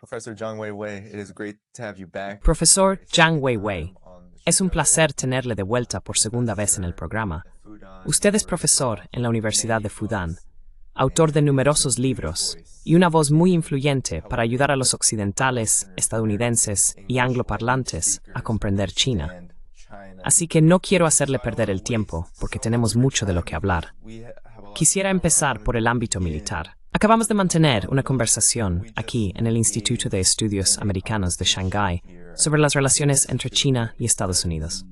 Professor Zhang Weiwei, it is great to have you back. Profesor Zhang Weiwei, es un placer tenerle de vuelta por segunda vez en el programa. Usted es profesor en la Universidad de Fudan, autor de numerosos libros y una voz muy influyente para ayudar a los occidentales, estadounidenses y angloparlantes a comprender China. Así que no quiero hacerle perder el tiempo, porque tenemos mucho de lo que hablar. Quisiera empezar por el ámbito militar. Acabamos de mantener una conversación aquí en el Instituto de Estudios Americanos de Shanghái sobre las relaciones entre China y Estados Unidos.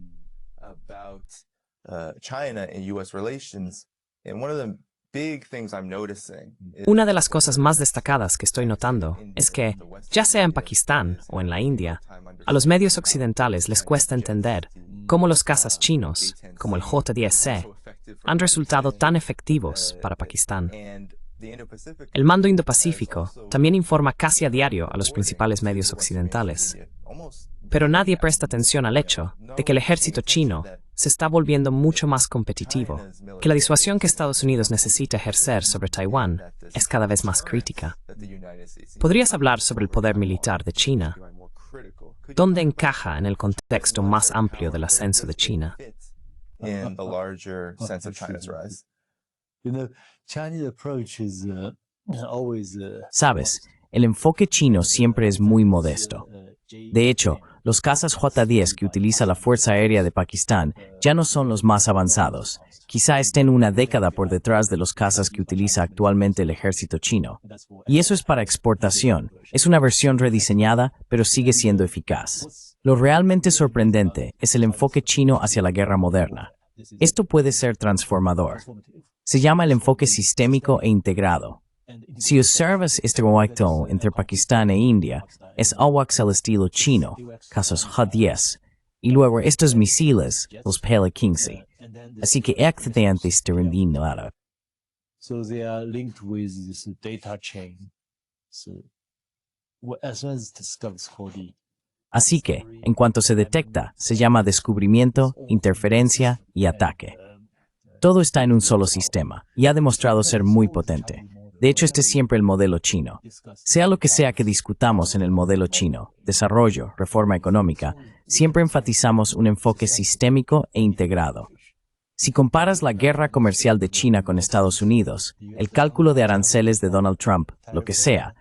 Una de las cosas más destacadas que estoy notando es que, ya sea en Pakistán o en la India, a los medios occidentales les cuesta entender cómo los cazas chinos, como el J-10C, han resultado tan efectivos para Pakistán. El Mando Indo-Pacífico también informa casi a diario a los principales medios occidentales. Pero nadie presta atención al hecho de que el ejército chino se está volviendo mucho más competitivo, que la disuasión que Estados Unidos necesita ejercer sobre Taiwán es cada vez más crítica. ¿Podrías hablar sobre el poder militar de China? ¿Dónde encaja en el contexto más amplio del ascenso de China? Sabes, el enfoque chino siempre es muy modesto. De hecho, los cazas J-10 que utiliza la Fuerza Aérea de Pakistán ya no son los más avanzados. Quizá estén una década por detrás de los cazas que utiliza actualmente el ejército chino. Y eso es para exportación. Es una versión rediseñada, pero sigue siendo eficaz. Lo realmente sorprendente es el enfoque chino hacia la guerra moderna. Esto puede ser transformador. Se llama el enfoque sistémico e integrado. Si observas este proyecto entre Pakistán e India, es AWACS al estilo chino, cazas J-10, y luego estos misiles, los PL-15. Así que excedentes de rendimiento. So they are linked with this data chain. So as well as discoveries for the Así que, en cuanto se detecta, se llama descubrimiento, interferencia y ataque. Todo está en un solo sistema y ha demostrado ser muy potente. De hecho, este es siempre el modelo chino. Sea lo que sea que discutamos en el modelo chino, desarrollo, reforma económica, siempre enfatizamos un enfoque sistémico e integrado. Si comparas la guerra comercial de China con Estados Unidos, el cálculo de aranceles de Donald Trump, lo que sea,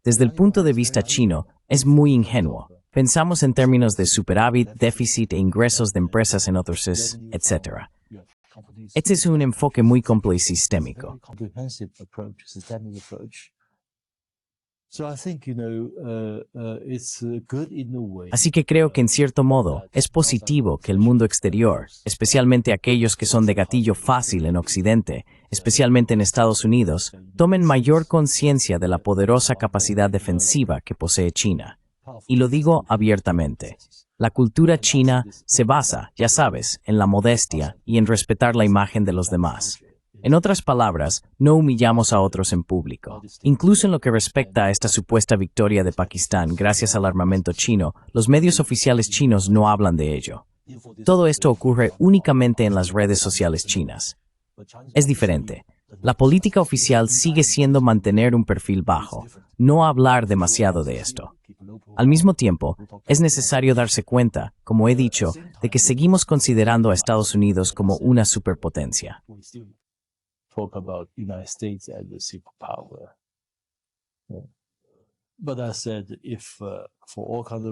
desde el punto de vista chino, es muy ingenuo. Pensamos en términos de superávit, déficit e ingresos de empresas en otros, etc. Este es un enfoque muy complejo y sistémico. Así que creo que en cierto modo es positivo que el mundo exterior, especialmente aquellos que son de gatillo fácil en Occidente, especialmente en Estados Unidos, tomen mayor conciencia de la poderosa capacidad defensiva que posee China. Y lo digo abiertamente. La cultura china se basa, ya sabes, en la modestia y en respetar la imagen de los demás. En otras palabras, no humillamos a otros en público. Incluso en lo que respecta a esta supuesta victoria de Pakistán gracias al armamento chino, los medios oficiales chinos no hablan de ello. Todo esto ocurre únicamente en las redes sociales chinas. Es diferente. La política oficial sigue siendo mantener un perfil bajo, no hablar demasiado de esto. Al mismo tiempo, es necesario darse cuenta, como he dicho, de que seguimos considerando a Estados Unidos como una superpotencia.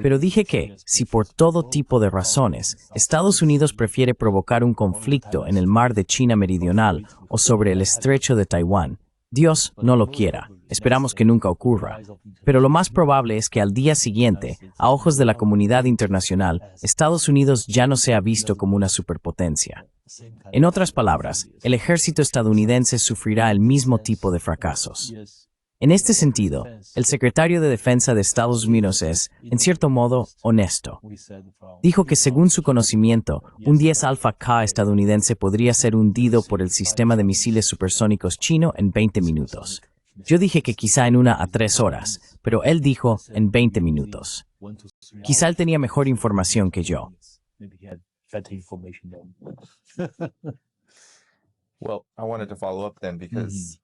Pero dije que, si por todo tipo de razones, Estados Unidos prefiere provocar un conflicto en el mar de China Meridional o sobre el estrecho de Taiwán, Dios no lo quiera, esperamos que nunca ocurra, pero lo más probable es que al día siguiente, a ojos de la comunidad internacional, Estados Unidos ya no sea visto como una superpotencia. En otras palabras, el ejército estadounidense sufrirá el mismo tipo de fracasos. En este sentido, el secretario de Defensa de Estados Unidos es, en cierto modo, honesto. Dijo que según su conocimiento, un 10 Alpha K estadounidense podría ser hundido por el sistema de misiles supersónicos chino en 20 minutos. Yo dije que quizá en 1 a 3 horas, pero él dijo en 20 minutos. Quizá él tenía mejor información que yo.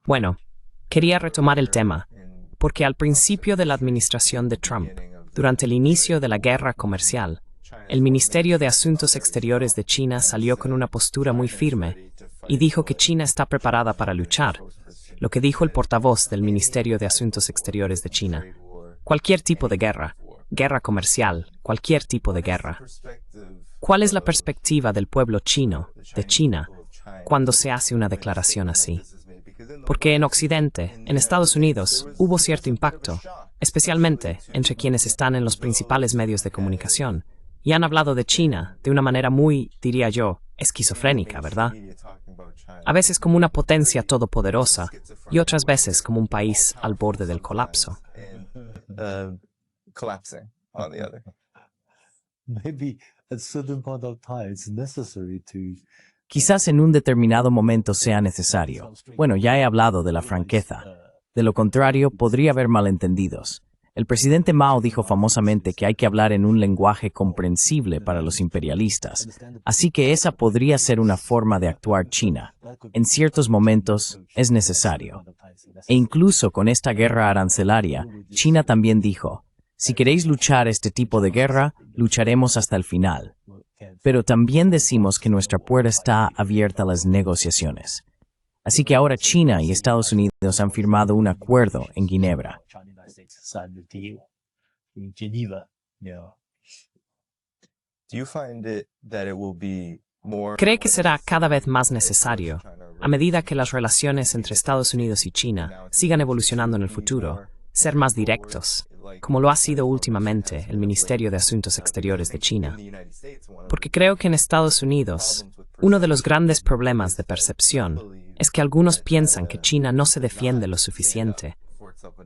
Bueno, quería retomar el tema, porque al principio de la administración de Trump, durante el inicio de la guerra comercial, el Ministerio de Asuntos Exteriores de China salió con una postura muy firme y dijo que China está preparada para luchar, lo que dijo el portavoz del Ministerio de Asuntos Exteriores de China. Cualquier tipo de guerra, guerra comercial, cualquier tipo de guerra. ¿Cuál es la perspectiva del pueblo chino, de China, cuando se hace una declaración así? Porque en Occidente, en Estados Unidos, hubo cierto impacto, especialmente entre quienes están en los principales medios de comunicación, y han hablado de China de una manera muy, diría yo, esquizofrénica, ¿verdad? A veces como una potencia todopoderosa y otras veces como un país al borde del colapso. Collapsing on the other. Maybe at certain point of time it's necessary to Quizás en un determinado momento sea necesario. Bueno, ya he hablado de la franqueza. De lo contrario, podría haber malentendidos. El presidente Mao dijo famosamente que hay que hablar en un lenguaje comprensible para los imperialistas. Así que esa podría ser una forma de actuar China. En ciertos momentos es necesario. E incluso con esta guerra arancelaria, China también dijo, si queréis luchar este tipo de guerra, lucharemos hasta el final. Pero también decimos que nuestra puerta está abierta a las negociaciones. Así que ahora China y Estados Unidos han firmado un acuerdo en Ginebra. ¿Cree que será cada vez más necesario, a medida que las relaciones entre Estados Unidos y China sigan evolucionando en el futuro, ser más directos, como lo ha sido últimamente el Ministerio de Asuntos Exteriores de China? Porque creo que en Estados Unidos, uno de los grandes problemas de percepción es que algunos piensan que China no se defiende lo suficiente,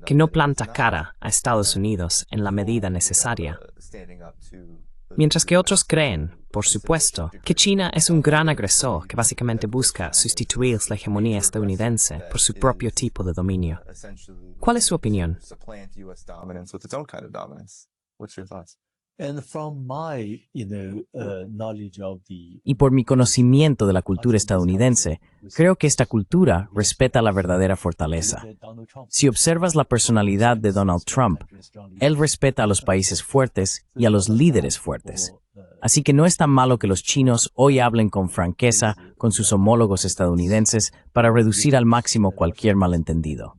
que no planta cara a Estados Unidos en la medida necesaria. Mientras que otros creen, por supuesto, que China es un gran agresor que básicamente busca sustituir la hegemonía estadounidense por su propio tipo de dominio. ¿Cuál es su opinión? and from my knowledge of the Y por mi conocimiento de la cultura estadounidense, creo que esta cultura respeta la verdadera fortaleza. Si observas la personalidad de Donald Trump, él respeta a los países fuertes y a los líderes fuertes. Así que no es tan malo que los chinos hoy hablen con franqueza con sus homólogos estadounidenses para reducir al máximo cualquier malentendido.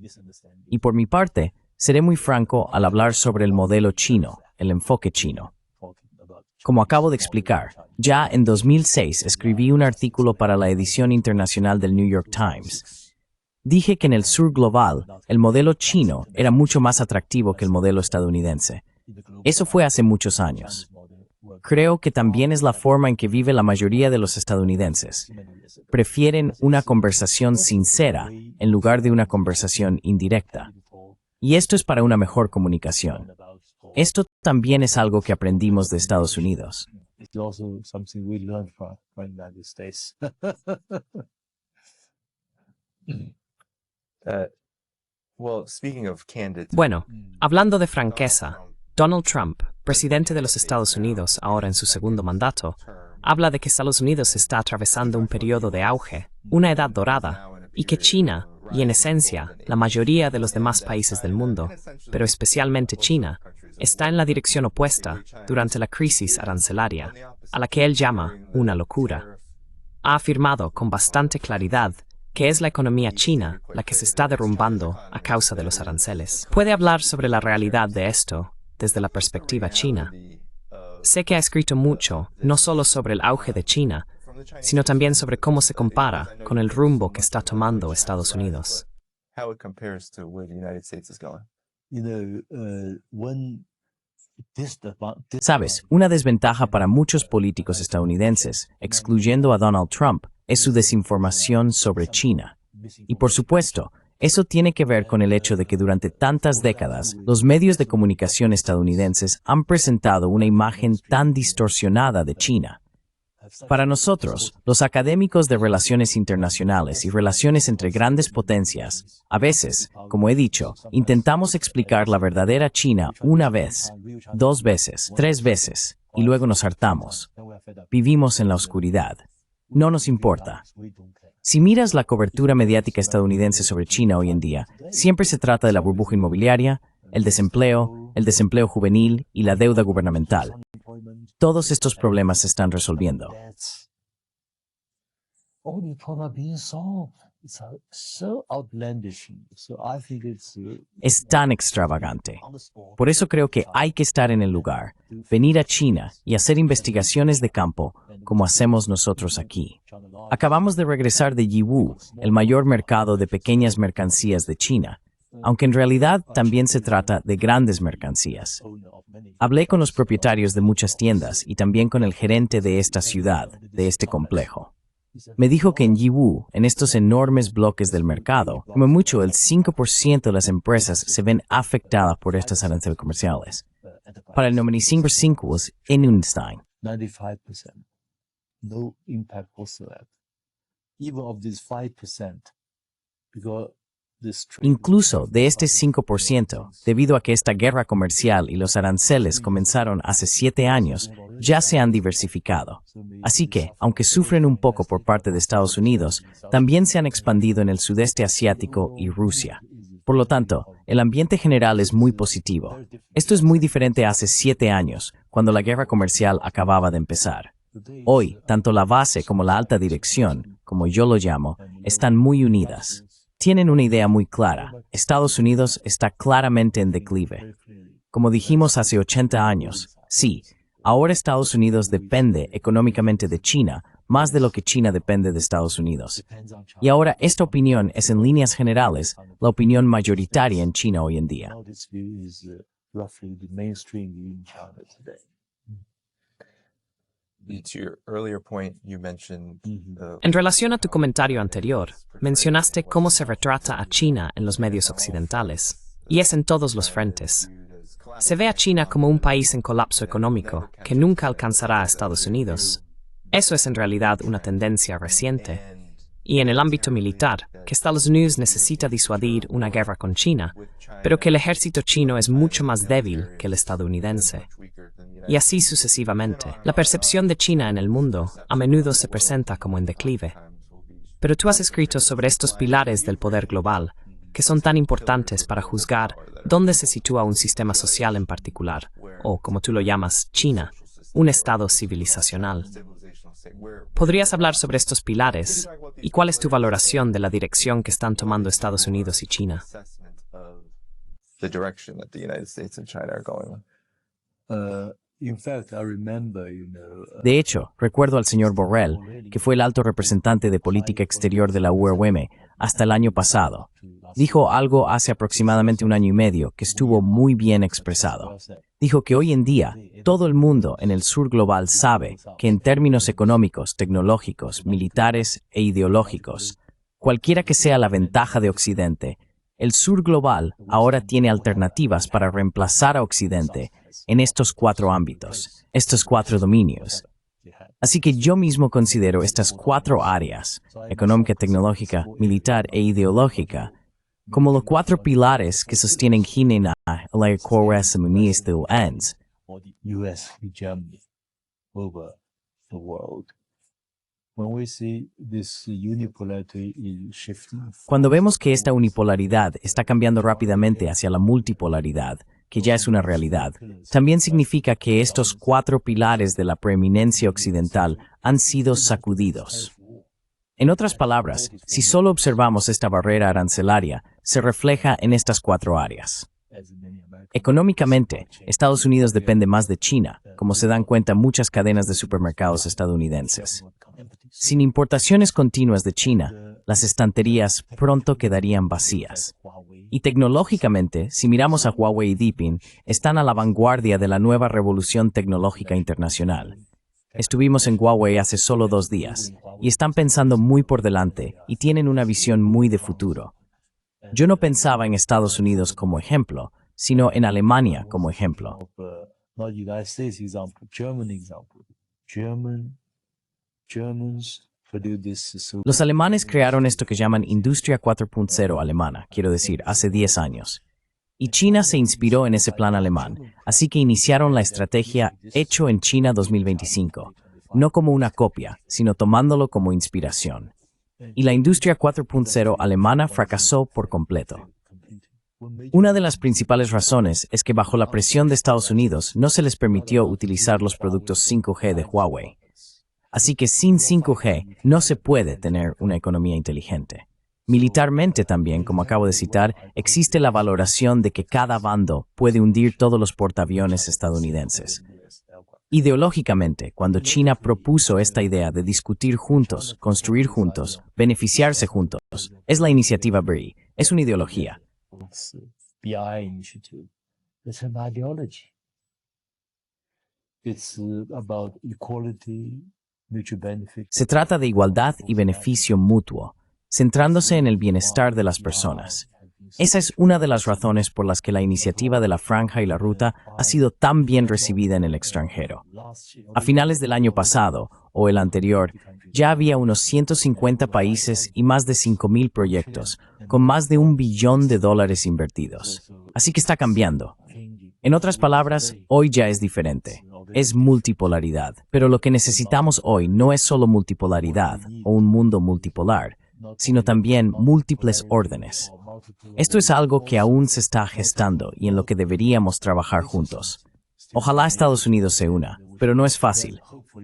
Y por mi parte, seré muy franco al hablar sobre el modelo chino, el enfoque chino. Como acabo de explicar, ya en 2006 escribí un artículo para la edición internacional del New York Times. Dije que en el sur global, el modelo chino era mucho más atractivo que el modelo estadounidense. Eso fue hace muchos años. Creo que también es la forma en que vive la mayoría de los estadounidenses. Prefieren una conversación sincera en lugar de una conversación indirecta. Y esto es para una mejor comunicación. Esto también es algo que aprendimos de Estados Unidos. it's also something we learned from the United States. Bueno, hablando de franqueza, Donald Trump, presidente de los Estados Unidos ahora en su segundo mandato, habla de que Estados Unidos está atravesando un periodo de auge, una edad dorada, y que China, y en esencia la mayoría de los demás países del mundo, pero especialmente China, está en la dirección opuesta durante la crisis arancelaria, a la que él llama una locura. Ha afirmado con bastante claridad que es la economía china la que se está derrumbando a causa de los aranceles. ¿Puede hablar sobre la realidad de esto desde la perspectiva china? Sé que ha escrito mucho, no solo sobre el auge de China, sino también sobre cómo se compara con el rumbo que está tomando Estados Unidos. Sabes, una desventaja para muchos políticos estadounidenses, excluyendo a Donald Trump, es su desinformación sobre China. Y por supuesto, eso tiene que ver con el hecho de que durante tantas décadas, los medios de comunicación estadounidenses han presentado una imagen tan distorsionada de China. Para nosotros, los académicos de relaciones internacionales y relaciones entre grandes potencias, a veces, como he dicho, intentamos explicar la verdadera China una vez, 2 veces, 3 veces, y luego nos hartamos. Vivimos en la oscuridad. No nos importa. Si miras la cobertura mediática estadounidense sobre China hoy en día, siempre se trata de la burbuja inmobiliaria, el desempleo juvenil y la deuda gubernamental. Todos estos problemas se están resolviendo. All the problem being solved. It's so outlandish. So I think it's Es tan extravagante. Por eso creo que hay que estar en el lugar, venir a China y hacer investigaciones de campo como hacemos nosotros aquí. Acabamos de regresar de Yiwu, el mayor mercado de pequeñas mercancías de China, aunque en realidad también se trata de grandes mercancías. Hablé con los propietarios de muchas tiendas y también con el gerente de esta ciudad, de este complejo. Me dijo que en Yiwu, en estos enormes bloques del mercado, como mucho el 5% de las empresas se ven afectadas por estos aranceles comerciales. Para el 95% en Einstein. 95%. No impact whatsoever. Even of this 5%. Because this trade Incluso de este 5%, debido a que esta guerra comercial y los aranceles comenzaron hace 7 años, ya se han diversificado. Así que, aunque sufren un poco por parte de Estados Unidos, también se han expandido en el sudeste asiático y Rusia. Por lo tanto, el ambiente general es muy positivo. Esto es muy diferente a hace 7 años, cuando la guerra comercial acababa de empezar. Hoy, tanto la base como la alta dirección, como yo lo llamo, están muy unidas. Tienen una idea muy clara. Estados Unidos está claramente en declive. Como dijimos hace 80 años, sí, ahora Estados Unidos depende económicamente de China más de lo que China depende de Estados Unidos. Y ahora esta opinión es en líneas generales la opinión mayoritaria en China hoy en día. now this view is roughly the mainstream view in China today. To your earlier point, you mentioned En relación a tu comentario anterior, mencionaste cómo se retrata a China en los medios occidentales, y es en todos los frentes. Se ve a China como un país en colapso económico que nunca alcanzará a Estados Unidos. Eso es en realidad una tendencia reciente. Y en el ámbito militar, que Estados Unidos necesita disuadir una guerra con China, pero que el ejército chino es mucho más débil que el estadounidense. Y así sucesivamente. La percepción de China en el mundo a menudo se presenta como en declive. Pero tú has escrito sobre estos pilares del poder global, que son tan importantes para juzgar dónde se sitúa un sistema social en particular, o, como tú lo llamas, China, un estado civilizacional. ¿Podrías hablar sobre estos pilares y cuál es tu valoración de la dirección que están tomando Estados Unidos y China? the direction that the United States and China are going. In fact, I remember, De hecho, recuerdo al señor Borrell, que fue el alto representante de política exterior de la URM hasta el año pasado. Dijo algo hace aproximadamente 1 año y medio que estuvo muy bien expresado. Dijo que hoy en día todo el mundo en el sur global sabe que en términos económicos, tecnológicos, militares e ideológicos, cualquiera que sea la ventaja de Occidente, el sur global ahora tiene alternativas para reemplazar a Occidente en estos 4 ámbitos, estos 4 dominios. Así que yo mismo considero estas 4 áreas, económica, tecnológica, militar e ideológica, como los 4 pilares que sostienen China en la economía estadounidense. or the US hegemony over the world. When we see this unipolarity is shifting, Cuando vemos que esta unipolaridad está cambiando rápidamente hacia la multipolaridad, que ya es una realidad, también significa que estos 4 pilares de la preeminencia occidental han sido sacudidos. En otras palabras, si solo observamos esta barrera arancelaria, se refleja en estas 4 áreas. as many American Económicamente, Estados Unidos depende más de China, como se dan cuenta muchas cadenas de supermercados estadounidenses. Sin importaciones continuas de China, las estanterías pronto quedarían vacías. Y tecnológicamente, si miramos a Huawei y Deepin, están a la vanguardia de la nueva revolución tecnológica internacional. Estuvimos en Huawei hace solo 2 días, y están pensando muy por delante y tienen una visión muy de futuro. Yo no pensaba en Estados Unidos como ejemplo, sino en Alemania como ejemplo. of not United States example, German example. Germans produce this so Los alemanes crearon esto que llaman Industria 4.0 alemana, quiero decir, hace 10 años. Y China se inspiró en ese plan alemán, así que iniciaron la estrategia Hecho en China 2025, no como una copia, sino tomándolo como inspiración. y la industria 4.0 alemana fracasó por completo. Una de las principales razones es que bajo la presión de Estados Unidos no se les permitió utilizar los productos 5G de Huawei. Así que sin 5G no se puede tener una economía inteligente. Militarmente también, como acabo de citar, existe la valoración de que cada bando puede hundir todos los portaaviones estadounidenses. Ideológicamente, cuando China propuso esta idea de discutir juntos, construir juntos, beneficiarse juntos, es la iniciativa BRI, es una ideología. It's BRI initiative. It's an ideology. It's about equality, mutual benefit. Se trata de igualdad y beneficio mutuo, centrándose en el bienestar de las personas. Esa es una de las razones por las que la iniciativa de la Franja y la Ruta ha sido tan bien recibida en el extranjero. A finales del año pasado, o el anterior, ya había unos 150 países y más de 5.000 proyectos, con más de $1 billón invertidos. Así que está cambiando. En otras palabras, hoy ya es diferente. Es multipolaridad. Pero lo que necesitamos hoy no es solo multipolaridad o un mundo multipolar, sino también múltiples órdenes. Esto es algo que aún se está gestando y en lo que deberíamos trabajar juntos. Ojalá Estados Unidos se una, pero no es fácil.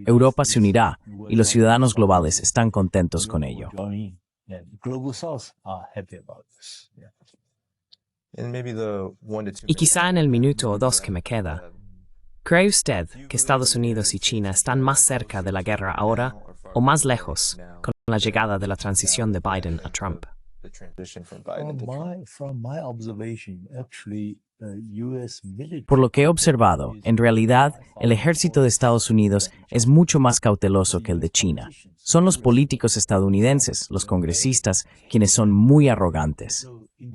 Europa se unirá y los ciudadanos globales están contentos con ello. Y quizá en el minuto o dos que me queda, ¿cree usted que Estados Unidos y China están más cerca de la guerra ahora o más lejos con la llegada de la transición de Biden a Trump? From my observation, actually, US military. Por lo que he observado, en realidad, el ejército de Estados Unidos es mucho más cauteloso que el de China. Son los políticos estadounidenses, los congresistas, quienes son muy arrogantes.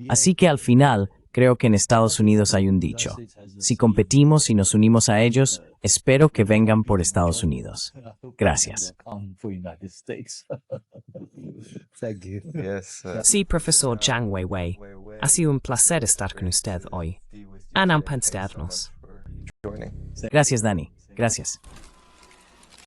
Así que al final, creo que en Estados Unidos hay un dicho: si competimos y nos unimos a ellos, espero que vengan por Estados Unidos. Gracias. Thank you. Yes, Sí, profesor Zhang Weiwei. Ha sido un placer estar con usted hoy. Anam Pensternos. joining. Gracias, Dani. Gracias.